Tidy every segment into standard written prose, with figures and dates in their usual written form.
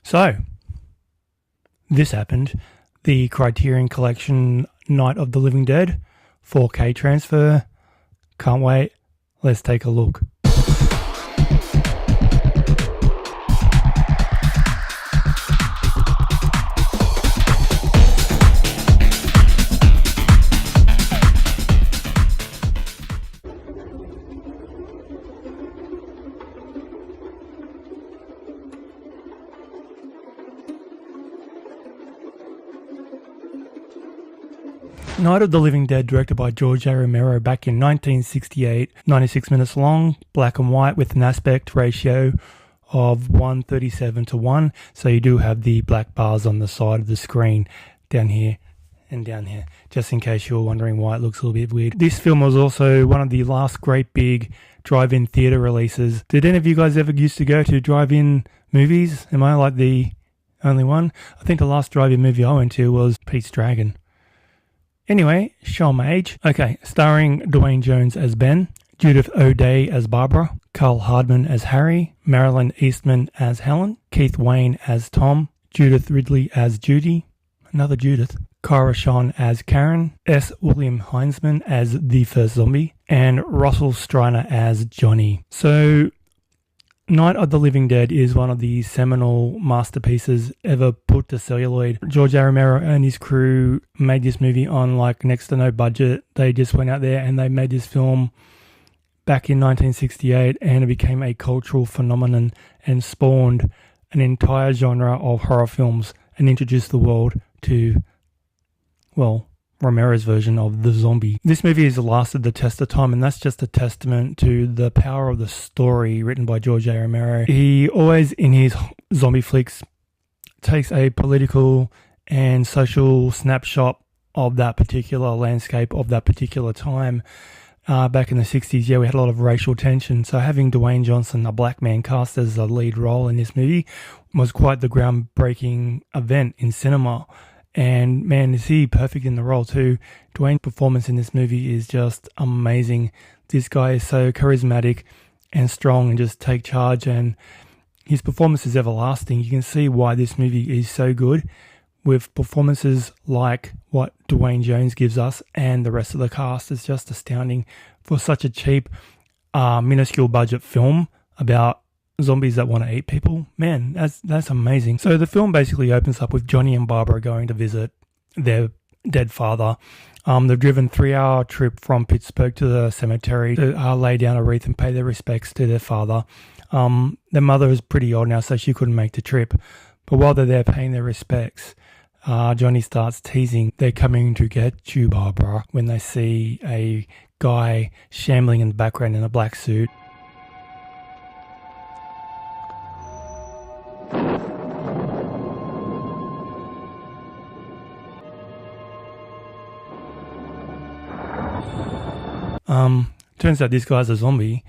So, this happened. The Criterion Collection Night of the Living Dead 4K transfer. Can't wait. Let's take a look. Night of the Living Dead, directed by George A.Romero back in 1968, 96 minutes long, black and white with an aspect ratio of 1:37:1. So you do have the black bars on the side of the screen down here and down here, just in case you were wondering why it looks a little bit weird. This film was also one of the last great big drive-in theatre releases. Did any of you guys ever used to go to drive-in movies? Am I like the only one? I think the last drive-in movie I went to was Pete's Dragon. Anyway, show my age. Okay, starring Dwayne Jones as Ben, Judith O'Dea as Barbara, Carl Hardman as Harry, Marilyn Eastman as Helen, Keith Wayne as Tom, Judith Ridley as Judy, another Judith, Cara Sean as Karen, S. William Heinzman as the first zombie, and Russell Striner as Johnny. So, Night of the Living Dead is one of the seminal masterpieces ever put to celluloid. George A. Romero and his crew made this movie on like next to no budget. They just went out there and they made this film back in 1968, and it became a cultural phenomenon and spawned an entire genre of horror films and introduced the world to, well, Romero's version of the zombie. This movie has lasted the test of time, and that's just a testament to the power of the story written by George A. Romero. He always, in his zombie flicks, takes a political and social snapshot of that particular landscape of that particular time. Back in the 60s, we had a lot of racial tension, so having Dwayne Johnson, a black man, cast as a lead role in this movie was quite the groundbreaking event in cinema. And man, is he perfect in the role too. Dwayne's performance in this movie is just amazing. This guy is so charismatic and strong and just take charge, and his performance is everlasting. You can see why this movie is so good with performances like what Dwayne Jones gives us, and the rest of the cast is just astounding for such a cheap, minuscule budget film about zombies that want to eat people. Man, that's amazing. So the film basically opens up with Johnny and Barbara going to visit their dead father. They've driven 3-hour trip from Pittsburgh to the cemetery to lay down a wreath and pay their respects to their father. Their mother is pretty old now, so she couldn't make the trip. But while they're there paying their respects, Johnny starts teasing, "They're coming to get you, Barbara," when they see a guy shambling in the background in a black suit. Turns out this guy's a zombie.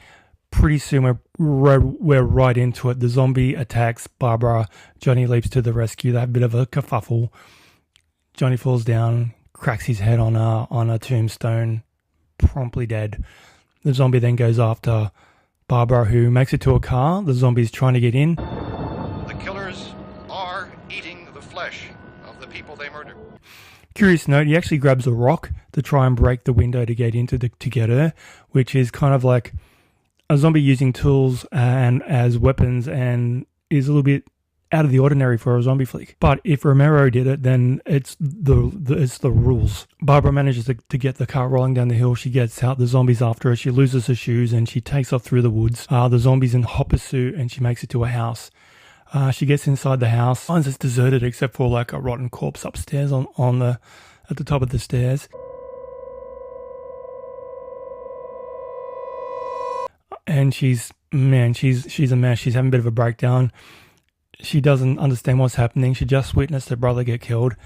Pretty soon we're right into it. The zombie attacks Barbara. Johnny leaps to the rescue. They have a bit of a kerfuffle. Johnny falls down, cracks his head on a tombstone, promptly dead. The zombie then goes after Barbara, who makes it to a car. The zombie's trying to get in. The killers are eating the flesh of the people they murdered. Curious note, he actually grabs a rock to try and break the window to get into to get her, which is kind of like a zombie using tools and as weapons, and is a little bit out of the ordinary for a zombie flick. But if Romero did it, then it's the rules. Barbara manages to get the car rolling down the hill. She gets out. The zombie's after her. She loses her shoes and she takes off through the woods. The zombie's in hot pursuit and she makes it to a house. She gets inside the house, finds it's deserted except for like a rotten corpse upstairs at the top of the stairs. And she's a mess. She's having a bit of a breakdown. She doesn't understand what's happening. She just witnessed her brother get killed.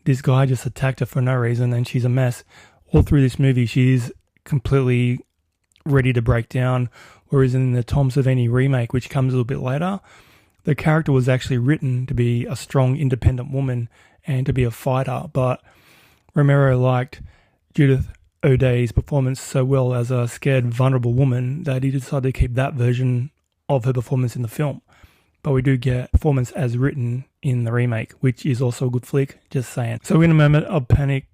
This guy just attacked her for no reason, and she's a mess. All through this movie, she's completely ready to break down. Whereas in the Tom Savini remake, which comes a little bit later, the character was actually written to be a strong, independent woman and to be a fighter. But Romero liked Judith O'Dea's performance so well as a scared, vulnerable woman that he decided to keep that version of her performance in the film. but we do get performance as written in the remake, which is also a good flick, just saying. So in a moment of panic,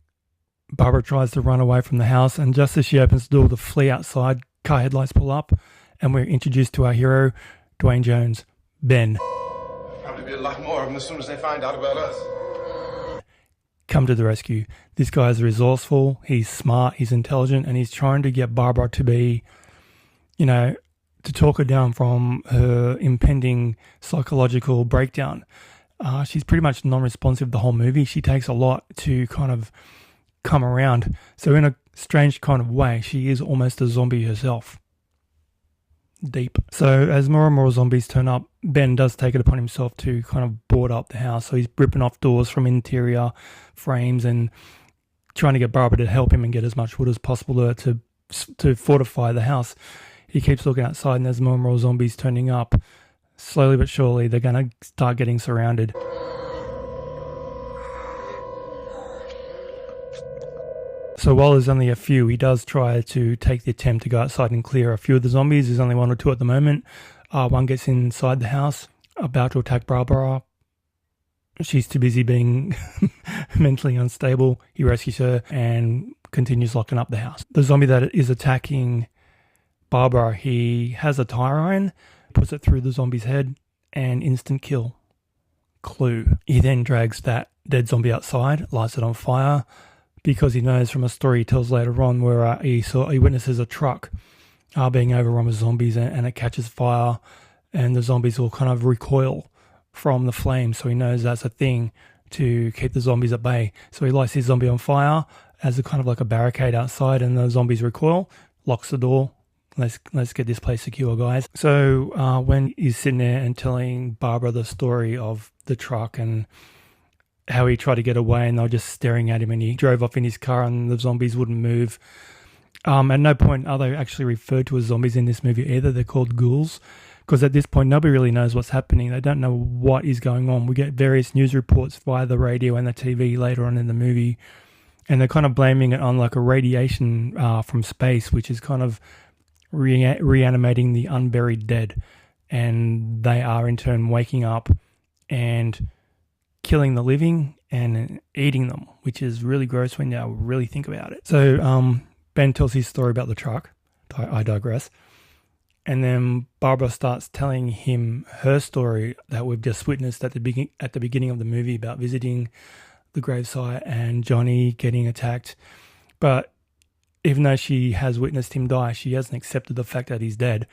Barbara tries to run away from the house, and just as she opens the door to flee outside, car headlights pull up, and we're introduced to our hero, Dwayne Jones, Ben. There'll probably be a lot more of them as soon as they find out about us. Come to the rescue. This guy is resourceful, he's smart, he's intelligent, and he's trying to get Barbara to be, to talk her down from her impending psychological breakdown. She's pretty much non-responsive the whole movie. She takes a lot to kind of come around. So in a strange kind of way, she is almost a zombie herself. Deep. So as more and more zombies turn up, Ben does take it upon himself to kind of board up the house. So he's ripping off doors from interior frames and trying to get Barbara to help him and get as much wood as possible to fortify the house. He keeps looking outside, and there's more and more zombies turning up. Slowly but surely, they're going to start getting surrounded. So while there's only a few, he does try to take the attempt to go outside and clear a few of the zombies. There's only one or two at the moment. One gets inside the house, about to attack Barbara. She's too busy being mentally unstable. He rescues her and continues locking up the house. The zombie that is attacking Barbara, he has a tire iron, puts it through the zombie's head, and instant kill. Clue. He then drags that dead zombie outside, lights it on fire, because he knows from a story he tells later on where he witnesses a truck being overrun with zombies, and it catches fire, and the zombies will kind of recoil from the flames. So he knows that's a thing to keep the zombies at bay. So he lights his zombie on fire as a kind of like a barricade outside, and the zombies recoil, locks the door. Let's get this place secure, guys. So when he's sitting there and telling Barbara the story of the truck and how he tried to get away, and they were just staring at him, and he drove off in his car and the zombies wouldn't move. At no point are they actually referred to as zombies in this movie either. They're called ghouls, because at this point nobody really knows what's happening. They don't know what is going on. We get various news reports via the radio and the TV later on in the movie, and they're kind of blaming it on like a radiation from space, which is kind of reanimating the unburied dead, and they are in turn waking up and killing the living and eating them, which is really gross when you really think about it. So Ben tells his story about the truck. I digress. And then Barbara starts telling him her story that we've just witnessed at the beginning of the movie about visiting the gravesite and Johnny getting attacked. But even though she has witnessed him die, she hasn't accepted the fact that he's dead.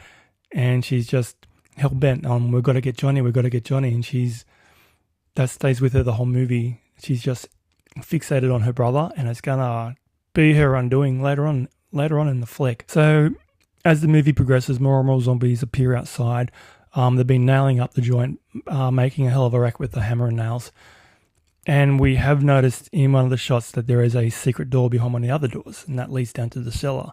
And she's just hell-bent on, we've got to get Johnny. And that stays with her the whole movie. She's just fixated on her brother, and it's going to be her undoing later on in the flick. So as the movie progresses, more and more zombies appear outside. They've been nailing up the joint, making a hell of a wreck with the hammer and nails. And we have noticed in one of the shots that there is a secret door behind one of the other doors, and that leads down to the cellar.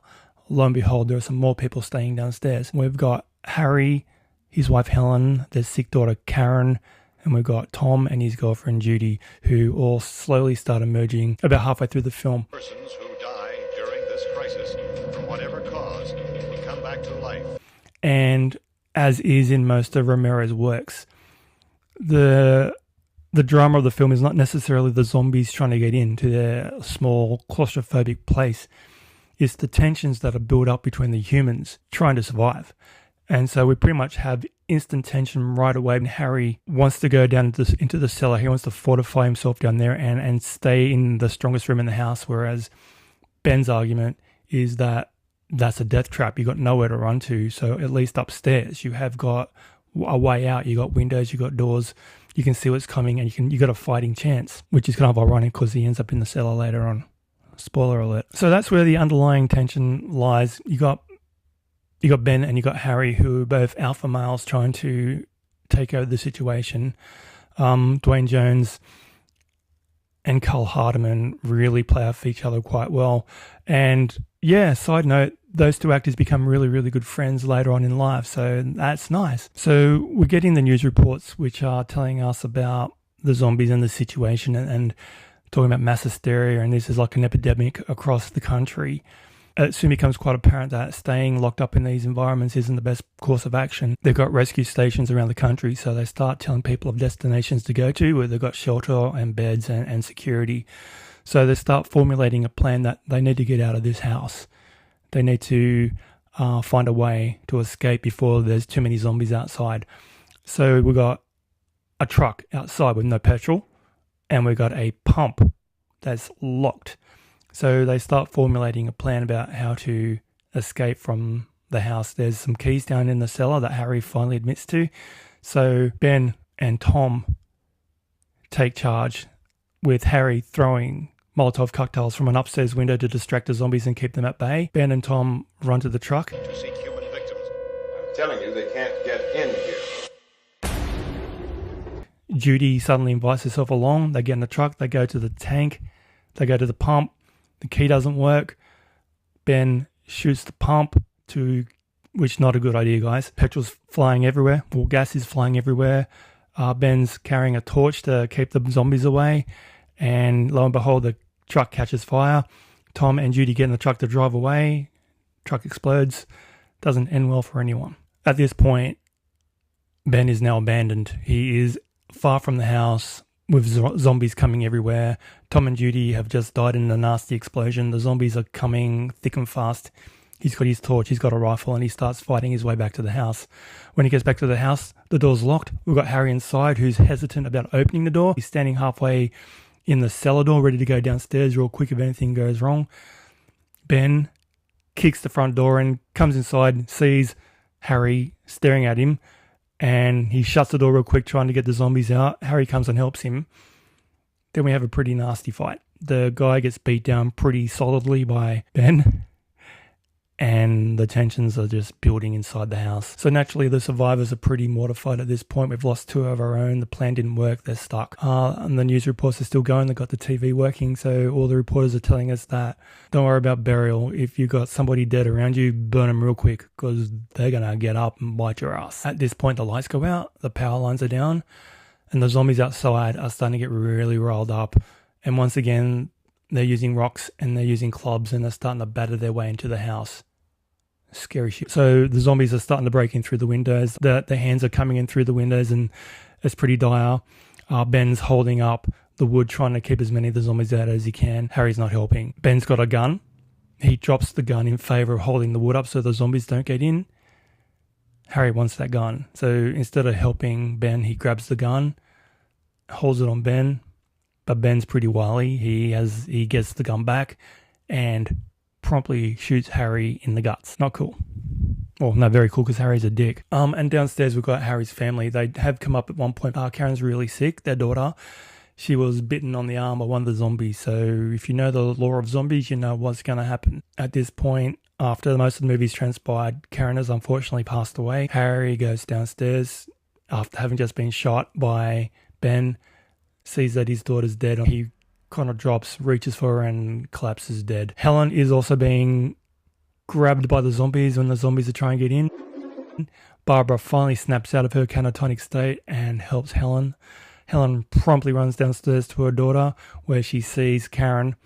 Lo and behold, there are some more people staying downstairs. We've got Harry, his wife Helen, their sick daughter Karen, and we've got Tom and his girlfriend Judy, who all slowly start emerging about halfway through the film. Persons who die during this crisis, from whatever cause, will come back to life. And as is in most of Romero's works, the drama of the film is not necessarily the zombies trying to get into their small claustrophobic place. It's the tensions that are built up between the humans trying to survive. And so we pretty much have instant tension right away. And Harry wants to go down into the cellar. He wants to fortify himself down there and stay in the strongest room in the house, whereas Ben's argument is that that's a death trap. You've got nowhere to run to. So at least upstairs, you have got a way out. You got windows, you got doors. You can see what's coming, and you got a fighting chance, which is kind of ironic because he ends up in the cellar later on. Spoiler alert. So that's where the underlying tension lies. You got Ben and you got Harry, who are both alpha males trying to take over the situation. Dwayne Jones and Carl Hardiman really play off each other quite well. And yeah, side note, those two actors become really, really good friends later on in life. So that's nice. So we're getting the news reports, which are telling us about the zombies and the situation and talking about mass hysteria. And this is like an epidemic across the country. it soon becomes quite apparent that staying locked up in these environments isn't the best course of action. They've got rescue stations around the country, so they start telling people of destinations to go to where they've got shelter and beds and security. So they start formulating a plan that they need to get out of this house. They need to find a way to escape before there's too many zombies outside. So we've got a truck outside with no petrol, and we've got a pump that's locked. So they start formulating a plan about how to escape from the house. There's some keys down in the cellar that Harry finally admits to. So Ben and Tom take charge, with Harry throwing Molotov cocktails from an upstairs window to distract the zombies and keep them at bay. Ben and Tom run to the truck. To seek human victims. I'm telling you, they can't get in here. Judy suddenly invites herself along. They get in the truck. They go to the tank. They go to the pump. The key doesn't work. Ben shoots the pump, which not a good idea, guys. Petrol's flying everywhere. Well, gas is flying everywhere. Ben's carrying a torch to keep the zombies away. And lo and behold, the truck catches fire. Tom and Judy get in the truck to drive away. Truck explodes. Doesn't end well for anyone. At this point, Ben is now abandoned. He is far from the house with zombies coming everywhere. Tom and Judy have just died in a nasty explosion. The zombies are coming thick and fast. He's got his torch, he's got a rifle, and he starts fighting his way back to the house. When he gets back to the house, the door's locked. We've got Harry inside, who's hesitant about opening the door. He's standing halfway in the cellar door, ready to go downstairs real quick if anything goes wrong. Ben kicks the front door and comes inside, sees Harry staring at him, and he shuts the door real quick, trying to get the zombies out. Harry comes and helps him. Then we have a pretty nasty fight. The guy gets beat down pretty solidly by Ben, and the tensions are just building inside the house. So naturally, the survivors are pretty mortified at this point. We've lost two of our own. The plan didn't work. They're stuck. And the news reports are still going. They've got the TV working. So all the reporters are telling us that don't worry about burial. If you've got somebody dead around you, burn them real quick, because they're going to get up and bite your ass. At this point, the lights go out. The power lines are down. And the zombies outside are starting to get really riled up. And once again, they're using rocks and they're using clubs, and they're starting to batter their way into the house. Scary shit. So the zombies are starting to break in through the windows. The hands are coming in through the windows, and it's pretty dire. Ben's holding up the wood, trying to keep as many of the zombies out as he can. Harry's not helping. Ben's got a gun. He drops the gun in favour of holding the wood up so the zombies don't get in. Harry wants that gun. So instead of helping Ben, he grabs the gun, holds it on Ben, but Ben's pretty wily. He gets the gun back and promptly shoots Harry in the guts. Not cool. Well, no, very cool, because Harry's a dick. And downstairs we've got Harry's family. They have come up at one point. Karen's really sick, their daughter. She was bitten on the arm by one of the zombies. So if you know the lore of zombies, you know what's going to happen. At this point, after most of the movie's transpired, Karen has unfortunately passed away. Harry goes downstairs after having just been shot by Ben, sees that his daughter's dead. He kind of drops, reaches for her, and collapses dead. Helen is also being grabbed by the zombies when the zombies are trying to get in. Barbara finally snaps out of her catatonic state and helps Helen. Helen promptly runs downstairs to her daughter, where she sees Karen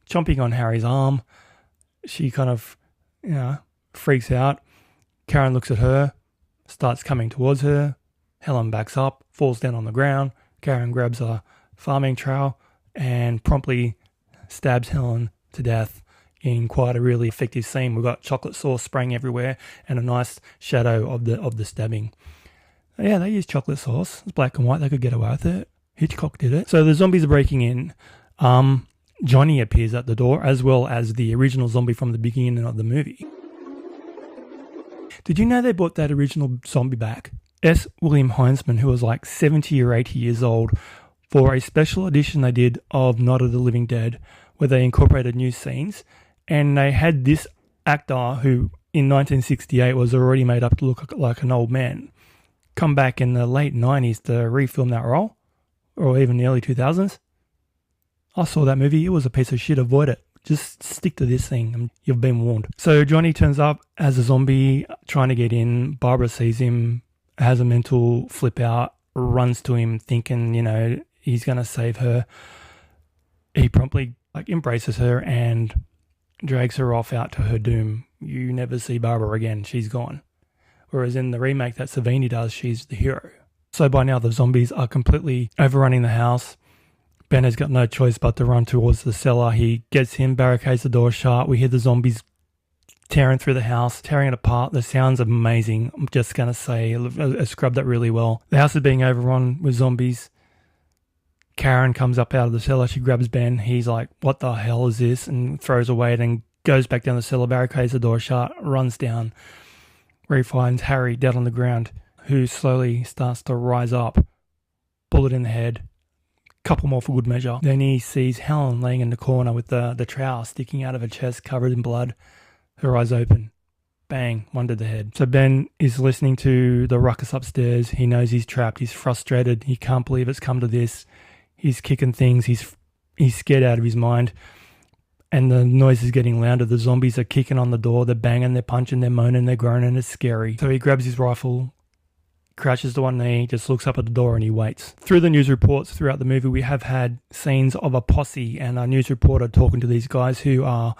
chomping on Harry's arm. She kind of, freaks out. Karen looks at her, starts coming towards her. Helen backs up, falls down on the ground. Karen grabs a farming trowel and promptly stabs Helen to death in quite a really effective scene. We've got chocolate sauce spraying everywhere and a nice shadow of the stabbing. Yeah, they used chocolate sauce. It's black and white. They could get away with it. Hitchcock did it. So the zombies are breaking in. Johnny appears at the door, as well as the original zombie from the beginning of the movie. Did you know they brought that original zombie back? S. William Heinzman, who was like 70 or 80 years old, for a special edition they did of Night of the Living Dead, where they incorporated new scenes, and they had this actor, who in 1968 was already made up to look like an old man, come back in the late 90s to refilm that role, or even the early 2000s. I saw that movie. It was a piece of shit. Avoid it. Just stick to this thing. You've been warned. So Johnny turns up as a zombie trying to get in. Barbara sees him, has a mental flip out, runs to him thinking, he's going to save her. He promptly embraces her and drags her off out to her doom. You never see Barbara again. She's gone. Whereas in the remake that Savini does, she's the hero. So by now the zombies are completely overrunning the house. Ben has got no choice but to run towards the cellar. He gets in, barricades the door shut. We hear the zombies tearing through the house, tearing it apart. The sounds are amazing. I'm just going to say, I scrubbed that really well. The house is being overrun with zombies. Karen comes up out of the cellar. She grabs Ben. He's like, what the hell is this? And throws away it and goes back down the cellar, barricades the door shut, runs down, where he finds Harry dead on the ground, who slowly starts to rise up. Bullet in the head. Couple more for good measure. Then he sees Helen laying in the corner with the trowel sticking out of her chest, covered in blood. Her eyes open. Bang, one to the head. So Ben is listening to the ruckus upstairs. He knows he's trapped. He's frustrated. He can't believe it's come to this. He's kicking things. He's scared out of his mind. And the noise is getting louder. The zombies are kicking on the door. They're banging, they're punching, they're moaning, they're groaning. It's scary. So he grabs his rifle, crouches to one knee, just looks up at the door and he waits. Through the news reports throughout the movie, we have had scenes of a posse and a news reporter talking to these guys who are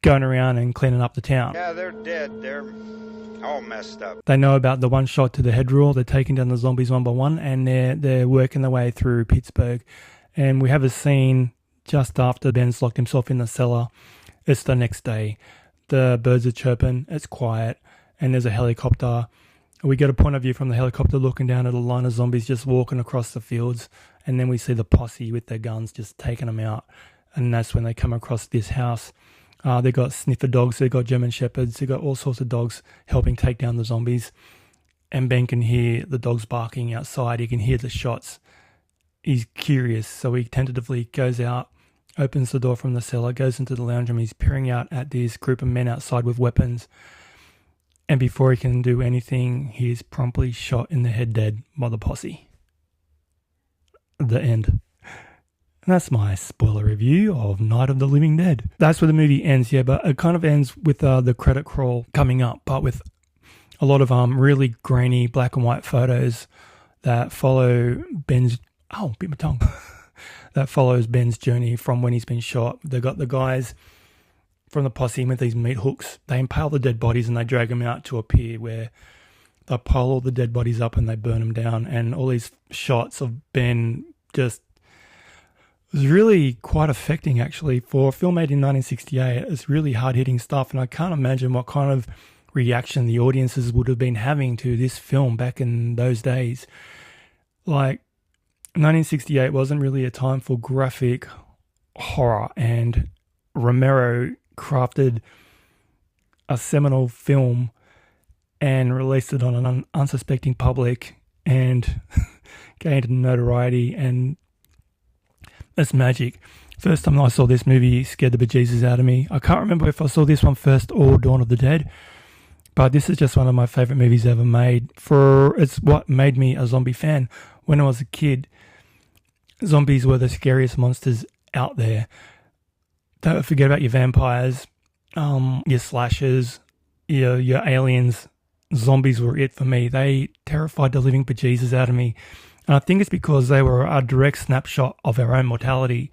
going around and cleaning up the town. Yeah, they're dead. They're all messed up. They know about the one shot to the head rule. They're taking down the zombies one by one and they're working their way through Pittsburgh. And we have a scene just after Ben's locked himself in the cellar. It's the next day. The birds are chirping. It's quiet. And there's a helicopter. We get a point of view from the helicopter looking down at a line of zombies just walking across the fields. And then we see the posse with their guns just taking them out. And that's when they come across this house. They got sniffer dogs. They got German shepherds. They got all sorts of dogs helping take down the zombies. And Ben can hear the dogs barking outside. He can hear the shots. He's curious. So he tentatively goes out, opens the door from the cellar, goes into the lounge room. He's peering out at this group of men outside with weapons. And before he can do anything, he is promptly shot in the head dead by the posse. The end. And that's my spoiler review of Night of the Living Dead. That's where the movie ends, yeah, but it kind of ends with the credit crawl coming up, but with a lot of really grainy black and white photos that follow Ben's... Oh, bit my tongue. That follows Ben's journey from when he's been shot. They got the guys from the posse with these meat hooks. They impale the dead bodies and they drag them out to a pier where they pile all the dead bodies up and they burn them down. And all these shots of Ben just... It was really quite affecting, actually. For a film made in 1968, it's really hard-hitting stuff, and I can't imagine what kind of reaction the audiences would have been having to this film back in those days. Like, 1968 wasn't really a time for graphic horror, and Romero crafted a seminal film and released it on an unsuspecting public and gained notoriety, and it's magic. First time I saw this movie scared the bejesus out of me. I can't remember if I saw this one first or Dawn of the Dead, but this is just one of my favourite movies ever made. It's what made me a zombie fan. When I was a kid, zombies were the scariest monsters out there. Don't forget about your vampires, your slashers, your aliens. Zombies were it for me. They terrified the living bejesus out of me. And I think it's because they were a direct snapshot of our own mortality.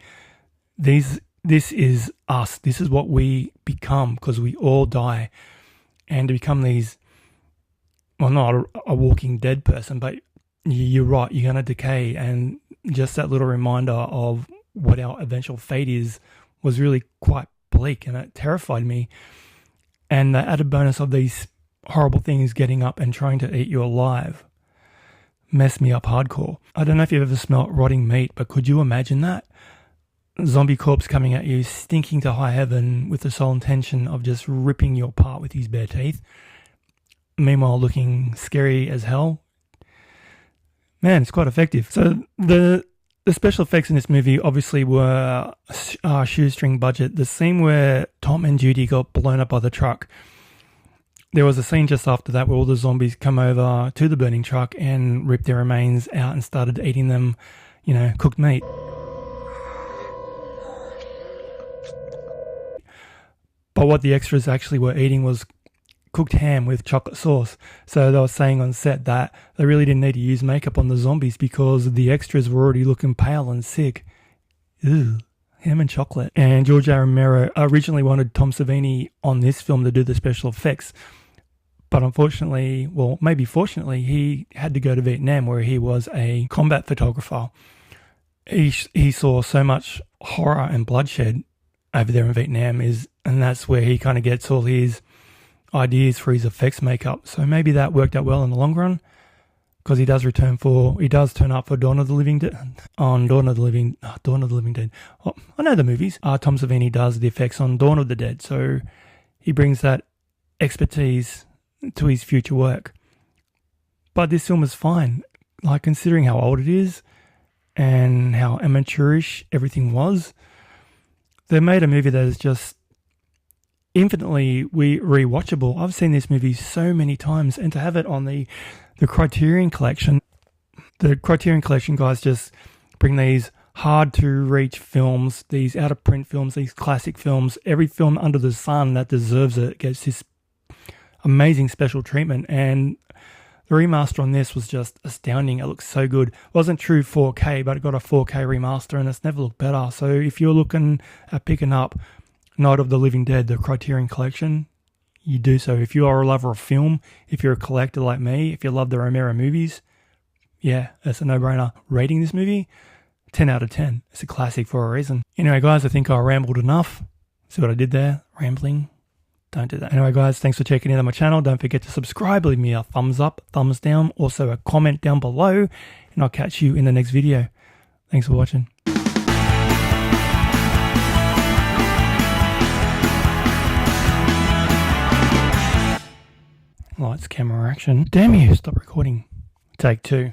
This is us. This is what we become, because we all die. And to become these, well, not a walking dead person, but you're right, you're going to decay. And just that little reminder of what our eventual fate is was really quite bleak, and it terrified me. And the added bonus of these horrible things getting up and trying to eat you alive messed me up hardcore. I don't know if you've ever smelt rotting meat, but could you imagine that? Zombie corpse coming at you, stinking to high heaven with the sole intention of just ripping you apart with his bare teeth. Meanwhile, looking scary as hell. Man, it's quite effective. So the special effects in this movie obviously were shoestring budget. The scene where Tom and Judy got blown up by the truck, there was a scene just after that where all the zombies come over to the burning truck and ripped their remains out and started eating them, cooked meat. But what the extras actually were eating was cooked ham with chocolate sauce. So they were saying on set that they really didn't need to use makeup on the zombies because the extras were already looking pale and sick. Ew. Ham and chocolate. And George A. Romero originally wanted Tom Savini on this film to do the special effects. But unfortunately, well, maybe fortunately, he had to go to Vietnam where he was a combat photographer. He saw so much horror and bloodshed over there in Vietnam, and that's where he kind of gets all his ideas for his effects makeup. So maybe that worked out well in the long run, because he does turn up for Dawn of the Living Dead. Dawn of the Living Dead. Oh, I know the movies. Tom Savini does the effects on Dawn of the Dead, so he brings that expertise to his future work. But this film is fine, like considering how old it is and how amateurish everything was. They made a movie that is just infinitely rewatchable. I've seen this movie so many times, and to have it on the Criterion Collection, the Criterion Collection guys just bring these hard to reach films, these out of print films, these classic films. Every film under the sun that deserves it gets this amazing special treatment, and the remaster on this was just astounding. It looks so good. It wasn't true 4K, but it got a 4K remaster, and it's never looked better. So if you're looking at picking up Night of the Living Dead, the Criterion Collection, you do so. If you are a lover of film, if you're a collector like me, if you love the Romero movies, yeah, it's a no-brainer. Rating this movie, 10 out of 10. It's a classic for a reason. Anyway, guys, I think I rambled enough. See what I did there? Rambling. Don't do that. Anyway, guys, thanks for checking in on my channel. Don't forget to subscribe. Leave me a thumbs up, thumbs down, also a comment down below, and I'll catch you in the next video. Thanks for watching. Lights, camera, action. Damn you, stop recording. Take 2.